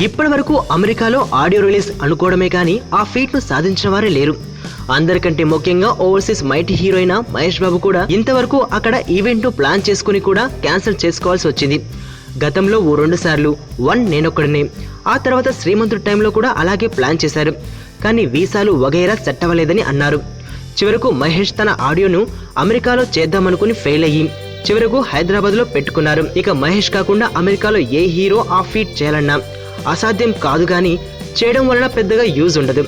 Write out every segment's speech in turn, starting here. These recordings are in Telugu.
ఇప్పటి వరకు అమెరికాలో ఆడియో రిలీజ్ అనుకోవడమే కానీ ఆ ఫీట్ ను సాధించిన వారే లేరు. అందరికంటే ముఖ్యంగా ఓవర్సీస్ మైటీ హీరో అయిన మహేష్ బాబు కూడా ఇంతవరకు అక్కడ ఈవెంట్ ను ప్లాన్ చేసుకుని కూడా క్యాన్సిల్ చేసుకోవాల్సి వచ్చింది. గతంలో 2 సార్లు వన్ నేనొక్కడినే, ఆ తర్వాత శ్రీమంతుడి టైంలో కూడా అలాగే ప్లాన్ చేశారు. కానీ వీసాలు వగైరా చట్టవలేదని అన్నారు. చివరకు మహేష్ తన ఆడియోను అమెరికాలో చేద్దామనుకుని ఫెయిల్ అయ్యి చివరకు హైదరాబాద్ లో పెట్టుకున్నారు. ఇక మహేష్ కాకుండా అమెరికాలో ఏ హీరో ఆ ఫీట్ చేయాలన్నా అసాధ్యం కాదు, కానీ చేయడం వలన పెద్దగా యూజ్ ఉండదు.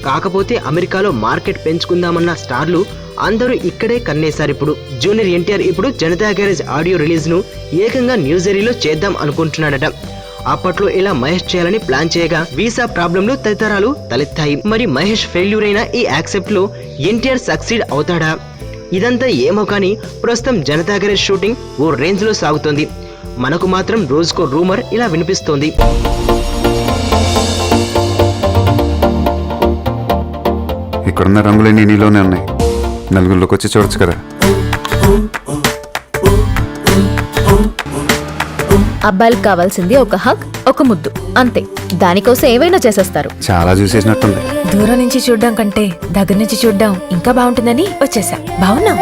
కాకపోతే అమెరికాలో మార్కెట్ పెంచుకుందామన్న స్టార్లు అందరూ ఇక్కడే కన్నేశారు. ఇప్పుడు జూనియర్ ఎన్టీఆర్ ఇప్పుడు జనతా గ్యారేజ్ ఆడియో రిలీజ్ ను ఏకంగా న్యూజెర్సీలో చేద్దాం అనుకుంటున్నాడట. అప్పట్లో ఇలా మహేష్ చేయాలని ప్లాన్ చేయగా వీసా ప్రాబ్లంలు తదితరాలు తలెత్తాయి. మరి మహేష్ ఫెయిల్యూర్ అయిన ఈ యాక్సెప్ట్ లో ఎన్టీఆర్ సక్సీడ్ అవుతాడా? ఇదంతా ఏమో కానీ ప్రస్తుతం జనతా గ్యారేజ్ షూటింగ్ ఓ రేంజ్ లో సాగుతోంది. మనకు మాత్రం రోజుకో రూమర్ ఇలా వినిపిస్తోంది. ఇక్కడున్న రంగులన్నీ నీలోనే ఉన్నాయి, నలుగురిలోకి వచ్చి చూడొచ్చు కదా. అబ్బాయిలకు కావాల్సింది ఒక హగ్, ఒక ముద్దు, అంతే. దానికోసం ఏవైనా చేసేస్తారు. చాలా చూసేసినట్టుంది. దూరం నుంచి చూడడం కంటే దగ్గర నుంచి చూడడం ఇంకా బాగుంటుందని వచ్చేసా. బాగున్నాం.